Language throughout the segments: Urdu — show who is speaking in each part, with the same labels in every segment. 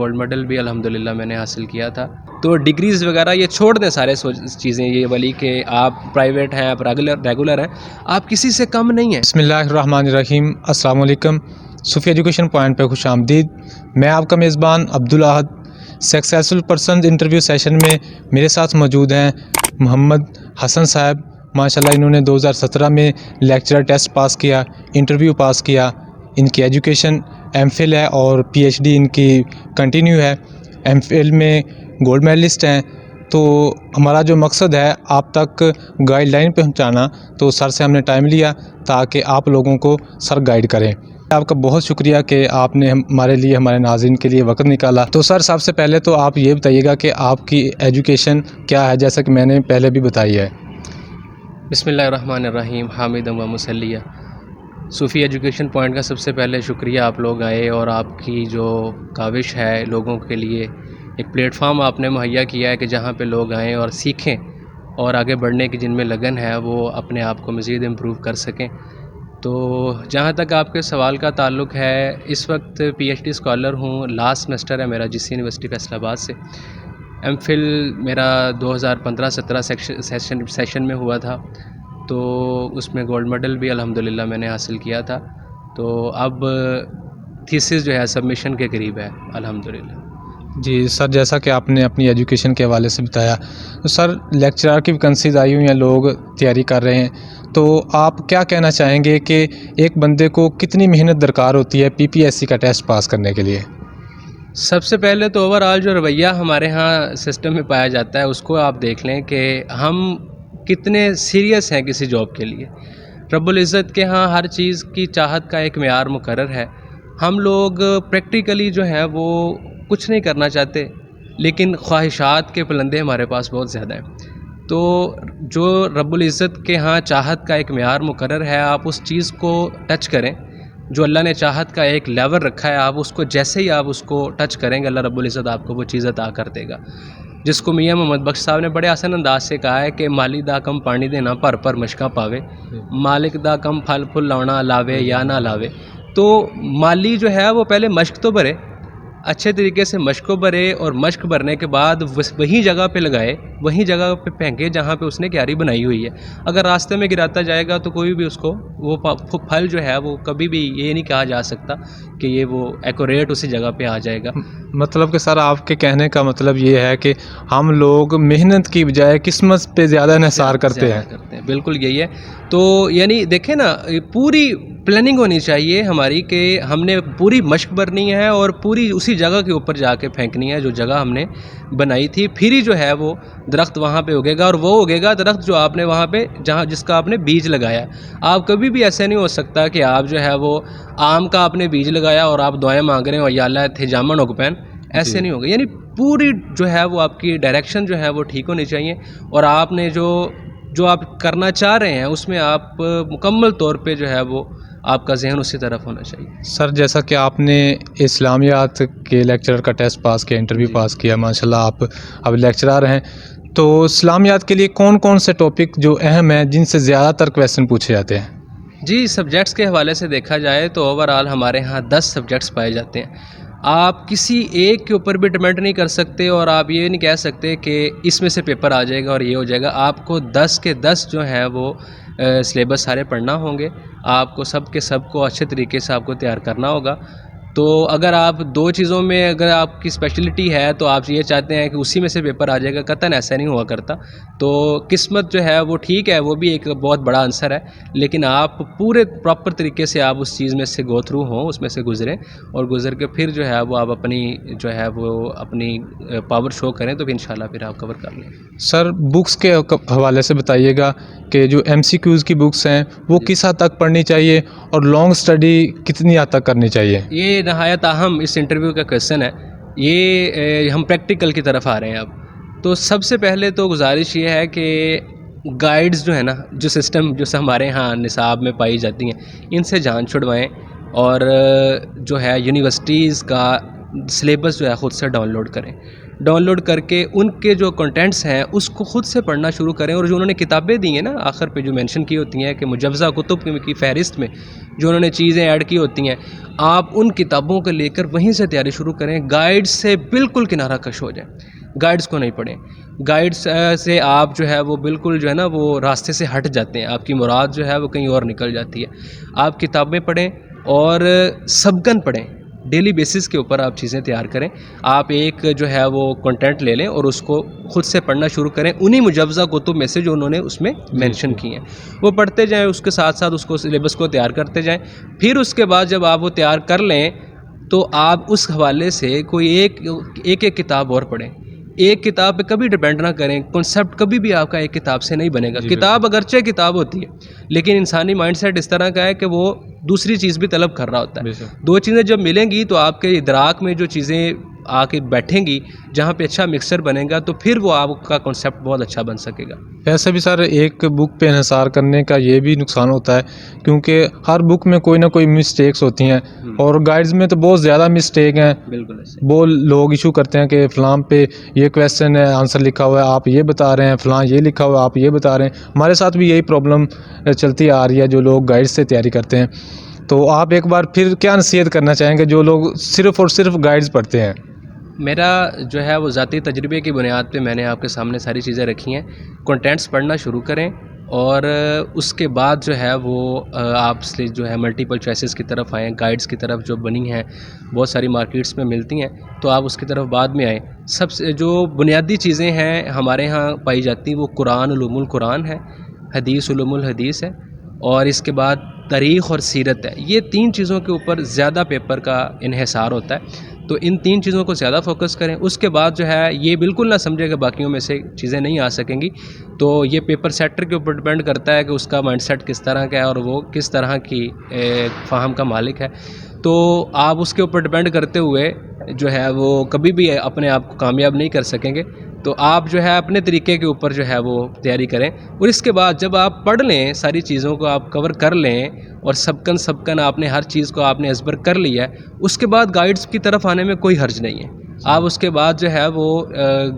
Speaker 1: گولڈ میڈل بھی الحمدللہ میں نے حاصل کیا تھا. تو ڈگریز وغیرہ یہ چھوڑ دیں سارے چیزیں یہ والی کہ آپ پرائیویٹ ہیں، آپ ریگولر ہیں، آپ کسی سے کم نہیں ہیں.
Speaker 2: بسم اللہ الرحمن الرحیم. السلام علیکم. صوفیہ ایجوکیشن پوائنٹ پہ خوش آمدید. میں آپ کا میزبان Abdul Ahad. Successful persons interview session میں میرے ساتھ موجود ہیں محمد حسن صاحب. ماشاءاللہ انہوں نے 2017 میں لیکچرر ٹیسٹ پاس کیا، انٹرویو پاس کیا. ان کی ایجوکیشن ایم فل ہے اور پی ایچ ڈی ان کی کنٹینیو ہے. ایم فل میں گولڈ میڈلسٹ ہیں. تو ہمارا جو مقصد ہے آپ تک گائیڈ لائن پہنچانا، تو سر سے ہم نے ٹائم لیا تاکہ آپ لوگوں کو سر گائیڈ کریں. آپ کا بہت شکریہ کہ آپ نے ہمارے لیے، ہمارے ناظرین کے لیے وقت نکالا. تو سر سب سے پہلے تو آپ یہ بتائیے گا کہ آپ کی ایجوکیشن کیا ہے، جیسا کہ میں نے پہلے بھی بتائی ہے.
Speaker 1: بسم اللہ الرحمن الرحیم. حامدم و مسلیہ. صوفی ایجوکیشن پوائنٹ کا سب سے پہلے شکریہ، آپ لوگ آئے اور آپ کی جو کاوش ہے لوگوں کے لیے ایک پلیٹ فارم آپ نے مہیا کیا ہے کہ جہاں پہ لوگ آئیں اور سیکھیں اور آگے بڑھنے کی جن میں لگن ہے وہ اپنے آپ کو مزید امپروو کر سکیں. تو جہاں تک آپ کے سوال کا تعلق ہے، اس وقت پی ایچ ڈی اسکالر ہوں. لاسٹ سیمسٹر ہے میرا جس یونیورسٹی فیصل آباد سے. ایم فل میرا 2015-17 سیشن میں ہوا تھا، تو اس میں گولڈ میڈل بھی الحمدللہ میں نے حاصل کیا تھا. تو اب تھیسس جو ہے سبمیشن کے قریب ہے الحمدللہ.
Speaker 2: جی سر، جیسا کہ آپ نے اپنی ایجوکیشن کے حوالے سے بتایا، تو سر لیکچرر کی ویکنسیز آئی ہوئی ہیں، لوگ تیاری کر رہے ہیں. تو آپ کیا کہنا چاہیں گے کہ ایک بندے کو کتنی محنت درکار ہوتی ہے پی پی ایس سی کا ٹیسٹ پاس کرنے کے لیے؟
Speaker 1: سب سے پہلے تو اوور آل جو رویہ ہمارے ہاں سسٹم میں پایا جاتا ہے اس کو آپ دیکھ لیں کہ ہم کتنے سیریس ہیں کسی جاب کے لیے. رب العزت کے ہاں ہر چیز کی چاہت کا ایک معیار مقرر ہے. ہم لوگ پریکٹیکلی جو ہے وہ کچھ نہیں کرنا چاہتے، لیکن خواہشات کے پلندے ہمارے پاس بہت زیادہ ہیں. تو جو رب العزت کے ہاں چاہت کا ایک معیار مقرر ہے، آپ اس چیز کو ٹچ کریں. جو اللہ نے چاہت کا ایک لیول رکھا ہے، آپ اس کو جیسے ہی آپ اس کو ٹچ کریں گے، اللہ رب العزت آپ کو وہ چیز عطا کر دے گا. جس کو میاں محمد بخش صاحب نے بڑے آسان انداز سے کہا ہے کہ مالی دا کم پانی دینا پر مشکاں پاوے، مالک دا کم پھل پھل لاؤنا لاوے یا نہ لاوے. تو مالی جو ہے وہ پہلے مشق تو بھرے، اچھے طریقے سے مشق کو بھرے، اور مشق بھرنے کے بعد وہی جگہ پہ لگائے، وہی جگہ پہ پھینکے جہاں پہ اس نے کیاری بنائی ہوئی ہے. اگر راستے میں گراتا جائے گا تو کوئی بھی اس کو وہ پھل جو ہے وہ کبھی بھی یہ نہیں کہا جا سکتا کہ یہ وہ ایکوریٹ اسی جگہ پہ آ جائے گا.
Speaker 2: مطلب کہ سر آپ کے کہنے کا مطلب یہ ہے کہ ہم لوگ محنت کی بجائے قسمت پہ زیادہ انحصار کرتے ہیں.
Speaker 1: بالکل یہی ہے. تو یعنی دیکھیں نا، پوری پلاننگ ہونی چاہیے ہماری کہ ہم نے پوری مشق برنی ہے اور پوری اسی جگہ کے اوپر جا کے پھینکنی ہے جو جگہ ہم نے بنائی تھی. پھر ہی جو ہے وہ درخت وہاں پہ اگے گا، اور وہ اگے گا درخت جو آپ نے وہاں پہ جس کا آپ نے بیج لگایا. آپ کبھی بھی ایسے نہیں ہو سکتا کہ آپ جو ہے وہ آم کا آپ نے بیج لگایا اور آپ دعائیں مانگ رہے ہیں اور یا اللہ تھے جامن اگ پین، ایسے نہیں ہوگا. یعنی پوری جو ہے وہ آپ کی ڈائریکشن جو ہے وہ ٹھیک ہونی چاہیے، اور آپ نے جو آپ کرنا چاہ رہے ہیں اس میں آپ مکمل طور پہ جو ہے وہ آپ کا ذہن اسی طرف ہونا چاہیے.
Speaker 2: سر جیسا کہ آپ نے اسلامیات کے لیکچرر کا ٹیسٹ پاس کیا، انٹرویو پاس کیا، ماشاءاللہ آپ اب لیکچرر ہیں. تو اسلامیات کے لیے کون کون سے ٹاپک جو اہم ہیں جن سے زیادہ تر کویسچن پوچھے جاتے ہیں؟
Speaker 1: جی سبجیکٹس کے حوالے سے دیکھا جائے تو اوور آل ہمارے ہاں 10 سبجیکٹس پائے جاتے ہیں. آپ کسی ایک کے اوپر بھی ڈیپینڈ نہیں کر سکتے، اور آپ یہ نہیں کہہ سکتے کہ اس میں سے پیپر آ جائے گا اور یہ ہو جائے گا. آپ کو 10 کے 10 جو ہیں وہ سلیبس سارے پڑھنا ہوں گے. آپ کو سب کے سب کو اچھے طریقے سے آپ کو تیار کرنا ہوگا. تو اگر آپ دو چیزوں میں اگر آپ کی اسپیشلٹی ہے تو آپ یہ چاہتے ہیں کہ اسی میں سے پیپر آ جائے گا، قطعاً ایسا نہیں ہوا کرتا. تو قسمت جو ہے وہ ٹھیک ہے، وہ بھی ایک بہت بڑا عنصر ہے، لیکن آپ پورے پراپر طریقے سے آپ اس چیز میں سے گو تھرو ہوں، اس میں سے گزریں، اور گزر کے پھر جو ہے وہ آپ اپنی جو ہے وہ اپنی پاور شو کریں، تو پھر انشاءاللہ پھر آپ کور کر لیں.
Speaker 2: سر بکس کے حوالے سے بتائیے گا کہ جو ایم سی کیوز کی بکس ہیں وہ کس حد تک پڑھنی چاہیے اور لانگ اسٹڈی کتنی حد تک کرنی چاہیے؟
Speaker 1: یہ نہایت اہم اس انٹرویو کا کویشچن ہے. یہ ہم پریکٹیکل کی طرف آ رہے ہیں اب. تو سب سے پہلے تو گزارش یہ ہے کہ گائیڈز جو ہے نا، جو سسٹم جو ہمارے ہاں نصاب میں پائی جاتی ہیں، ان سے جان چھڑوائیں، اور جو ہے یونیورسٹیز کا سلیبس جو ہے خود سے ڈاؤن لوڈ کر کے ان کے جو کنٹینٹس ہیں اس کو خود سے پڑھنا شروع کریں. اور جو انہوں نے کتابیں دی ہیں نا آخر پہ جو مینشن کی ہوتی ہیں کہ مجوزہ کتب کی فہرست میں جو انہوں نے چیزیں ایڈ کی ہوتی ہیں, آپ ان کتابوں کو لے کر وہیں سے تیاری شروع کریں. گائیڈ سے بالکل کنارہ کش ہو جائیں, گائیڈس کو نہیں پڑھیں. گائیڈس سے آپ جو ہے وہ بالکل جو ہے نا وہ راستے سے ہٹ جاتے ہیں, آپ کی مراد جو ہے وہ کہیں اور نکل جاتی ہے. آپ کتابیں پڑھیں اور سبقاً پڑھیں, ڈیلی بیسس کے اوپر آپ چیزیں تیار کریں. آپ ایک جو ہے وہ کنٹینٹ لے لیں اور اس کو خود سے پڑھنا شروع کریں انہی مجوزہ کتب میں سے جو انہوں نے اس میں مینشن کی ہیں, وہ پڑھتے جائیں. اس کے ساتھ ساتھ اس کو سلیبس کو تیار کرتے جائیں. پھر اس کے بعد جب آپ وہ تیار کر لیں تو آپ اس حوالے سے کوئی ایک کتاب اور پڑھیں. ایک کتاب پہ کبھی ڈیپینڈ نہ کریں, کنسیپٹ کبھی بھی آپ کا ایک کتاب سے نہیں بنے گا. کتاب اگرچہ کتاب ہوتی ہے لیکن انسانی مائنڈ سیٹ اس طرح کا ہے کہ وہ دوسری چیز بھی طلب کر رہا ہوتا ہے. دو چیزیں جب ملیں گی تو آپ کے ادراک میں جو چیزیں آ کے بیٹھیں گی, جہاں پہ اچھا مکسر بنے گا تو پھر وہ آپ کا کنسیپٹ بہت اچھا بن سکے گا.
Speaker 2: ایسے بھی سر ایک بک پہ انحصار کرنے کا یہ بھی نقصان ہوتا ہے کیونکہ ہر بک میں کوئی نہ کوئی مسٹیکس ہوتی ہیں اور گائیڈز میں تو بہت زیادہ مسٹیک ہیں.
Speaker 1: بالکل ایسے
Speaker 2: وہ لوگ ایشو کرتے ہیں کہ فلاں پہ یہ کویسچن ہے آنسر لکھا ہوا ہے آپ یہ بتا رہے ہیں, فلاں یہ لکھا ہوا ہے آپ یہ بتا رہے ہیں. ہمارے ساتھ بھی یہی پرابلم چلتی آ رہی ہے جو لوگ گائیڈ سے تیاری کرتے ہیں. تو آپ ایک بار پھر کیا نصیحت کرنا چاہیں گے جو لوگ صرف اور صرف گائیڈز پڑھتے ہیں؟
Speaker 1: میرا جو ہے وہ ذاتی تجربے کی بنیاد پہ میں نے آپ کے سامنے ساری چیزیں رکھی ہیں. کنٹینٹس پڑھنا شروع کریں اور اس کے بعد جو ہے وہ آپ سے جو ہے ملٹیپل چوائسیز کی طرف آئیں. گائیڈز کی طرف جو بنی ہیں بہت ساری مارکیٹس میں ملتی ہیں تو آپ اس کی طرف بعد میں آئیں. سب سے جو بنیادی چیزیں ہیں ہمارے ہاں پائی جاتی ہیں وہ قرآن, علوم القرآن ہے, حدیث, علوم الحدیث ہے, اور اس کے بعد تاریخ اور سیرت ہے. یہ تین چیزوں کے اوپر زیادہ پیپر کا انحصار ہوتا ہے, تو ان تین چیزوں کو زیادہ فوکس کریں. اس کے بعد جو ہے یہ بالکل نہ سمجھے کہ باقیوں میں سے چیزیں نہیں آ سکیں گی. تو یہ پیپر سیٹر کے اوپر ڈپینڈ کرتا ہے کہ اس کا مائنڈ سیٹ کس طرح کا ہے اور وہ کس طرح کی فہم کا مالک ہے. تو آپ اس کے اوپر ڈپینڈ کرتے ہوئے جو ہے وہ کبھی بھی اپنے آپ کو کامیاب نہیں کر سکیں گے. تو آپ جو ہے اپنے طریقے کے اوپر جو ہے وہ تیاری کریں. اور اس کے بعد جب آپ پڑھ لیں ساری چیزوں کو آپ کور کر لیں اور سبکن آپ نے ہر چیز کو آپ نے ازبر کر لیا ہے, اس کے بعد گائیڈز کی طرف آنے میں کوئی حرج نہیں ہے. آپ اس کے بعد جو ہے وہ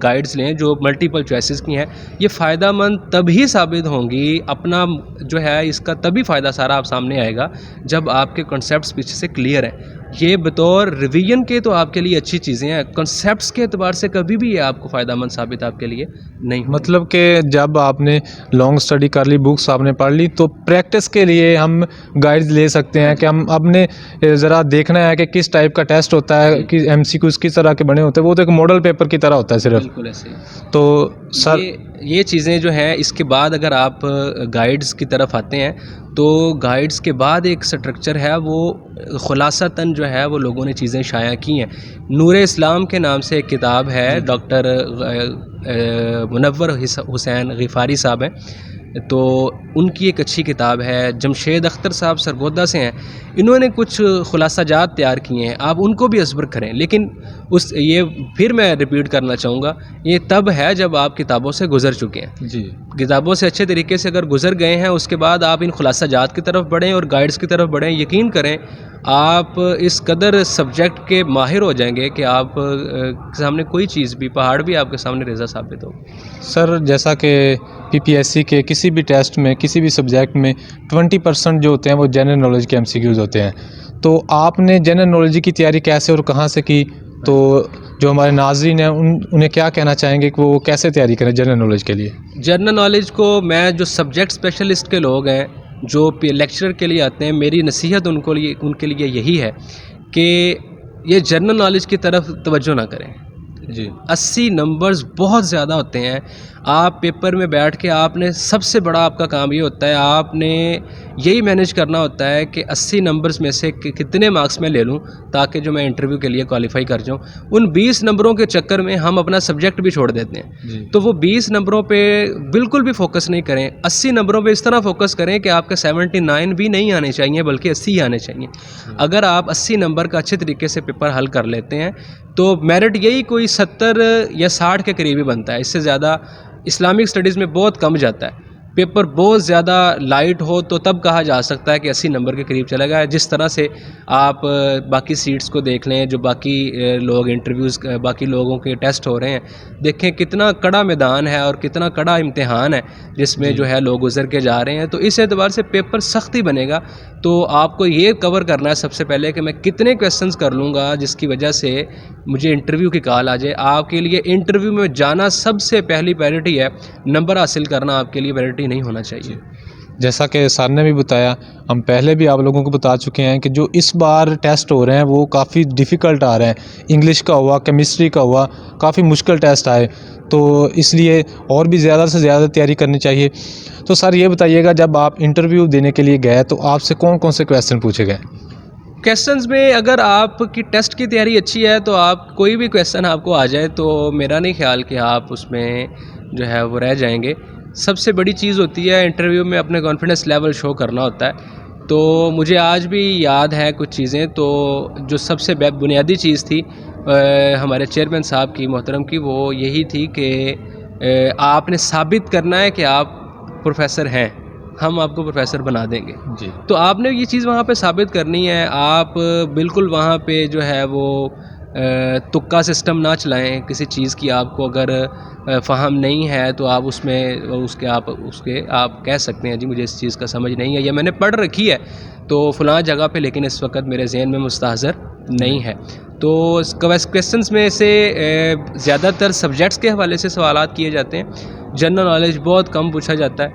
Speaker 1: گائیڈز لیں جو ملٹیپل چوائسیز کی ہیں. یہ فائدہ مند تبھی ثابت ہوں گی, اپنا جو ہے اس کا تبھی فائدہ سارا آپ سامنے آئے گا جب آپ کے کنسیپٹس پیچھے سے کلیئر ہیں. یہ بطور ریویژن کے تو آپ کے لیے اچھی چیزیں ہیں, کنسیپٹس کے اعتبار سے کبھی بھی یہ آپ کو فائدہ مند ثابت آپ کے لیے نہیں ہوگی.
Speaker 2: مطلب کہ جب آپ نے لانگ اسٹڈی کر لی, بکس آپ نے پڑھ لی, تو پریکٹس کے لیے ہم گائیڈز لے سکتے ہیں کہ ہم اپنے ذرا دیکھنا ہے کہ کس ٹائپ کا ٹیسٹ ہوتا ہے, کہ ایم سی کیوز کس طرح کے بنے ہوتے ہیں. وہ تو ایک ماڈل پیپر کی طرح ہوتا ہے صرف.
Speaker 1: بالکل ایسے.
Speaker 2: تو سر
Speaker 1: یہ چیزیں جو ہیں اس کے بعد اگر آپ گائیڈز کی طرف آتے ہیں تو گائیڈز کے بعد ایک سٹرکچر ہے وہ خلاصتاً جو ہے وہ لوگوں نے چیزیں شائع کی ہیں. نور اسلام کے نام سے ایک کتاب ہے, ڈاکٹر منور حسین غفاری صاحب ہیں, تو ان کی ایک اچھی کتاب ہے. جمشید اختر صاحب سرگودا سے ہیں, انہوں نے کچھ خلاصہ جات تیار کیے ہیں, آپ ان کو بھی ازبر کریں. لیکن یہ پھر میں ریپیٹ کرنا چاہوں گا, یہ تب ہے جب آپ کتابوں سے گزر چکے ہیں.
Speaker 2: جی,
Speaker 1: کتابوں سے اچھے طریقے سے اگر گزر گئے ہیں اس کے بعد آپ ان خلاصہ جات کی طرف بڑھیں اور گائیڈز کی طرف بڑھیں. یقین کریں آپ اس قدر سبجیکٹ کے ماہر ہو جائیں گے کہ آپ کے سامنے کوئی چیز بھی, پہاڑ بھی آپ کے سامنے ریزہ ثابت ہو.
Speaker 2: سر جیسا کہ پی پی ایس سی کے کسی بھی ٹیسٹ میں کسی بھی سبجیکٹ میں 20% جو ہوتے ہیں وہ جنرل نالج کے ایم سی کیوز ہوتے ہیں, تو آپ نے جنرل نالج کی تیاری کیسے اور کہاں سے کی؟ تو جو ہمارے ناظرین ہیں انہیں کیا کہنا چاہیں گے کہ وہ کیسے تیاری کریں جنرل نالج کے لیے؟
Speaker 1: جنرل نالج کو میں جو سبجیکٹ اسپیشلسٹ کے لوگ ہیں جو لیکچرر کے لیے آتے ہیں, میری نصیحت ان کے لیے یہی ہے کہ یہ جنرل نالج کی طرف توجہ نہ کریں.
Speaker 2: جی,
Speaker 1: 80 نمبرز بہت زیادہ ہوتے ہیں. آپ پیپر میں بیٹھ کے آپ نے سب سے بڑا آپ کا کام یہ ہوتا ہے, آپ نے یہی مینیج کرنا ہوتا ہے کہ 80 نمبرز میں سے کتنے مارکس میں لے لوں تاکہ جو میں انٹرویو کے لیے کوالیفائی کر جاؤں. ان 20 نمبروں کے چکر میں ہم اپنا سبجیکٹ بھی چھوڑ دیتے ہیں.
Speaker 2: جی,
Speaker 1: تو وہ 20 نمبروں پہ بالکل بھی فوکس نہیں کریں. 80 نمبروں پہ اس طرح فوکس کریں کہ آپ کے 79 بھی نہیں آنے چاہیے بلکہ 80 ہی آنے چاہیے. اگر آپ 80 نمبر کا اچھے طریقے سے پیپر حل کر لیتے ہیں تو میرٹ یہی کوئی 70 یا 60 کے قریب ہی بنتا ہے. اس سے زیادہ اسلامک اسٹڈیز میں بہت کم جاتا ہے. پیپر بہت زیادہ لائٹ ہو تو تب کہا جا سکتا ہے کہ 80 نمبر کے قریب چلا گیا. جس طرح سے آپ باقی سیٹس کو دیکھ لیں, جو باقی لوگ انٹرویوز باقی لوگوں کے ٹیسٹ ہو رہے ہیں, دیکھیں کتنا کڑا میدان ہے اور کتنا کڑا امتحان ہے جس میں جو ہے لوگ گزر کے جا رہے ہیں. تو اس اعتبار سے پیپر سختی بنے گا. تو آپ کو یہ کور کرنا ہے سب سے پہلے کہ میں کتنے کویسچنز کر لوں گا جس کی وجہ سے مجھے انٹرویو کی کال آ جائے. آپ کے لیے انٹرویو میں جانا سب سے پہلی پریورٹی ہے, نمبر حاصل کرنا آپ کے لیے پریورٹی نہیں ہونا چاہیے.
Speaker 2: جیسا کہ سر نے بھی بتایا, ہم پہلے بھی آپ لوگوں کو بتا چکے ہیں کہ جو اس بار ٹیسٹ ہو رہے ہیں وہ کافی ڈیفیکلٹ آ رہے ہیں. انگلش کا ہوا, کیمسٹری کا ہوا, کافی مشکل ٹیسٹ آئے, تو اس لیے اور بھی زیادہ سے زیادہ تیاری کرنی چاہیے. تو سر یہ بتائیے گا, جب آپ انٹرویو دینے کے لیے گئے تو آپ سے کون کون سے کویسچن پوچھے گئے؟
Speaker 1: کویسچنز میں اگر آپ کی ٹیسٹ کی تیاری اچھی ہے تو آپ کوئی بھی کویسچن آپ کو آ جائے تو میرا نہیں خیال کہ آپ اس میں جو ہے وہ رہ جائیں گے. سب سے بڑی چیز ہوتی ہے انٹرویو میں اپنے کانفیڈنس لیول شو کرنا ہوتا ہے. تو مجھے آج بھی یاد ہے کچھ چیزیں. تو جو سب سے بنیادی چیز تھی ہمارے چیئرمین صاحب کی, محترم کی, وہ یہی تھی کہ آپ نے ثابت کرنا ہے کہ آپ پروفیسر ہیں, ہم آپ کو پروفیسر بنا دیں گے.
Speaker 2: جی.
Speaker 1: تو آپ نے یہ چیز وہاں پہ ثابت کرنی ہے. آپ بالکل وہاں پہ جو ہے وہ تکا سسٹم نہ چلائیں. کسی چیز کی آپ کو اگر فہم نہیں ہے تو آپ اس میں آپ کہہ سکتے ہیں جی مجھے اس چیز کا سمجھ نہیں ہے یا میں نے پڑھ رکھی ہے تو فلاں جگہ پہ, لیکن اس وقت میرے ذہن میں مستحضر نہیں ہے. تو کویسچنس میں سے زیادہ تر سبجیکٹس کے حوالے سے سوالات کیے جاتے ہیں. جنرل نالج بہت کم پوچھا جاتا ہے.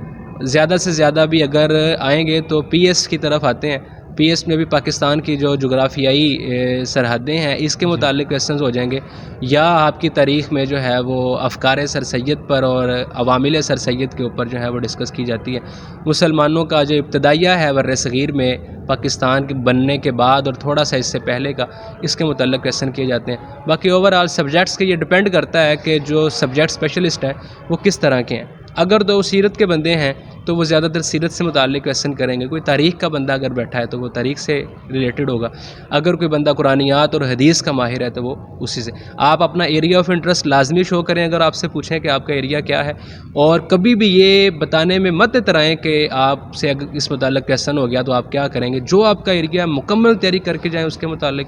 Speaker 1: زیادہ سے زیادہ بھی اگر آئیں گے تو پی ایس کی طرف آتے ہیں. پی ایس میں بھی پاکستان کی جو جغرافیائی سرحدیں ہیں اس کے متعلق کویسچنز ہو جائیں گے, یا آپ کی تاریخ میں جو ہے وہ افکار سر سید پر اور عوامل سر سید کے اوپر جو ہے وہ ڈسکس کی جاتی ہے. مسلمانوں کا جو ابتدائیہ ہے بر صغیر میں پاکستان کے بننے کے بعد اور تھوڑا سا اس سے پہلے کا, اس کے متعلق کویسچن کیے جاتے ہیں. باقی اوور آل سبجیکٹس کے یہ ڈپینڈ کرتا ہے کہ جو سبجیکٹ اسپیشلسٹ ہیں وہ کس طرح کے ہیں. اگر دو سیرت کے بندے ہیں تو وہ زیادہ تر سیرت سے متعلق کویسچن کریں گے. کوئی تاریخ کا بندہ اگر بیٹھا ہے تو وہ تاریخ سے ریلیٹڈ ہوگا. اگر کوئی بندہ قرآنیات اور حدیث کا ماہر ہے تو وہ اسی سے. آپ اپنا ایریا آف انٹرسٹ لازمی شو کریں. اگر آپ سے پوچھیں کہ آپ کا ایریا کیا ہے, اور کبھی بھی یہ بتانے میں مت اترائیں کہ آپ سے اگر اس متعلق کویسچن ہو گیا تو آپ کیا کریں گے. جو آپ کا ایریا مکمل تیاری کر کے جائیں اس کے متعلق,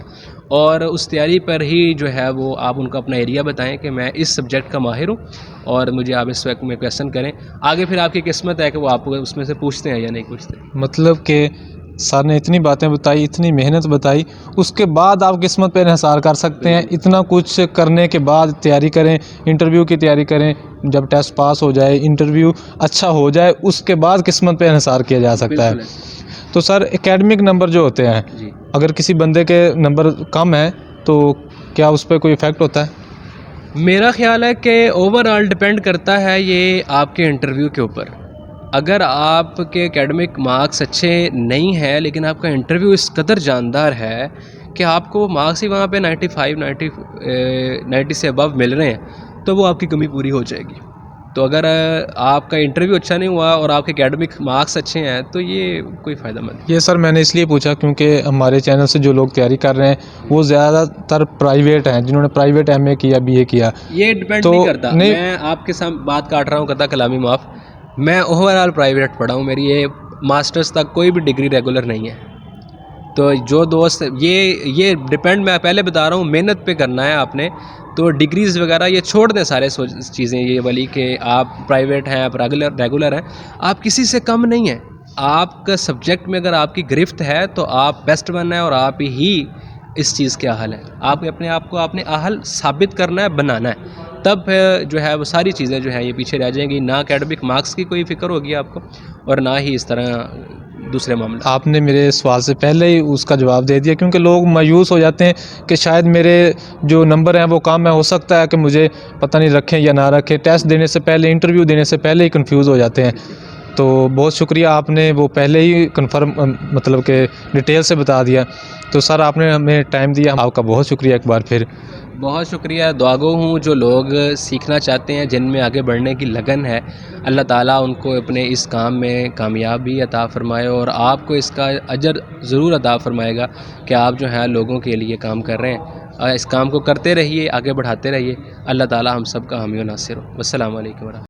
Speaker 1: اور اس تیاری پر ہی جو ہے وہ آپ ان کو اپنا ایریا بتائیں کہ میں اس سبجیکٹ کا ماہر ہوں اور مجھے آپ اس وقت میں کویسچن کریں. آگے پھر آپ کی قسمت ہے کہ وہ آپ کو اس میں سے پوچھتے ہیں یا نہیں پوچھتے.
Speaker 2: مطلب کہ سر نے اتنی باتیں بتائی, اتنی محنت بتائی, اس کے بعد آپ قسمت پہ انحصار کر سکتے ہیں. اتنا کچھ کرنے کے بعد تیاری کریں, انٹرویو کی تیاری کریں. جب ٹیسٹ پاس ہو جائے, انٹرویو اچھا ہو جائے, اس کے بعد قسمت پہ انحصار کیا جا سکتا ہے. تو سر اکیڈمک نمبر جو ہوتے ہیں, اگر کسی بندے کے نمبر کم ہیں تو کیا اس پہ کوئی ایفیکٹ ہوتا ہے؟
Speaker 1: میرا خیال ہے کہ اوور آل ڈپینڈ کرتا ہے یہ آپ کے انٹرویو کے اوپر. اگر آپ کے اکیڈمک مارکس اچھے نہیں ہیں لیکن آپ کا انٹرویو اس قدر جاندار ہے کہ آپ کو مارکس ہی وہاں پہ 90 سے ابو مل رہے ہیں تو وہ آپ کی کمی پوری ہو جائے گی. تو اگر آپ کا انٹرویو اچھا نہیں ہوا اور آپ کے اکیڈمک مارکس اچھے ہیں تو یہ کوئی فائدہ مند.
Speaker 2: یہ سر میں نے اس لیے پوچھا کیونکہ ہمارے چینل سے جو لوگ تیاری کر رہے ہیں وہ زیادہ تر پرائیویٹ ہیں, جنہوں نے پرائیویٹ ایم اے کیا, بی اے کیا.
Speaker 1: یہ ڈپینڈ نہیں کرتا. میں آپ کے ساتھ بات کاٹ رہا ہوں, قطع کلامی معاف. میں اوور آل پرائیویٹ پڑھا ہوں. میری یہ ماسٹرز تک کوئی بھی ڈگری ریگولر نہیں ہے. تو جو دوست یہ ڈپینڈ, میں پہلے بتا رہا ہوں, محنت پہ کرنا ہے آپ نے. تو ڈگریز وغیرہ یہ چھوڑ دیں سارے چیزیں یہ والی کہ آپ پرائیویٹ ہیں, آپ ریگولر ہیں. آپ کسی سے کم نہیں ہیں. آپ کا سبجیکٹ میں اگر آپ کی گرفت ہے تو آپ بیسٹ بننا ہے اور آپ ہی اس چیز کے اہل ہیں. آپ اپنے آپ کو آپ نے اہل ثابت کرنا ہے, بنانا ہے. تب جو ہے وہ ساری چیزیں جو ہیں یہ پیچھے رہ جائیں گی. نہ اکیڈمک مارکس کی کوئی فکر ہوگی آپ کو, اور نہ ہی اس طرح دوسرے معاملے.
Speaker 2: آپ نے میرے سوال سے پہلے ہی اس کا جواب دے دیا, کیونکہ لوگ مایوس ہو جاتے ہیں کہ شاید میرے جو نمبر ہیں وہ کم ہے, ہو سکتا ہے کہ مجھے پتہ نہیں رکھیں یا نہ رکھیں. ٹیسٹ دینے سے پہلے, انٹرویو دینے سے پہلے ہی کنفیوز ہو جاتے ہیں. تو بہت شکریہ, آپ نے وہ پہلے ہی کنفرم مطلب کہ ڈیٹیل سے بتا دیا. تو سر آپ نے ہمیں ٹائم دیا, آپ کا بہت شکریہ ایک بار پھر.
Speaker 1: بہت شکریہ. دعاگو ہوں جو لوگ سیکھنا چاہتے ہیں, جن میں آگے بڑھنے کی لگن ہے, اللہ تعالیٰ ان کو اپنے اس کام میں کامیابی عطا فرمائے, اور آپ کو اس کا اجر ضرور عطا فرمائے گا کہ آپ جو ہے لوگوں کے لیے کام کر رہے ہیں. اس کام کو کرتے رہیے, آگے بڑھاتے رہیے. اللہ تعالیٰ ہم سب کا حامی و ناصر ہو. السلام علیکم ورحمۃ اللہ.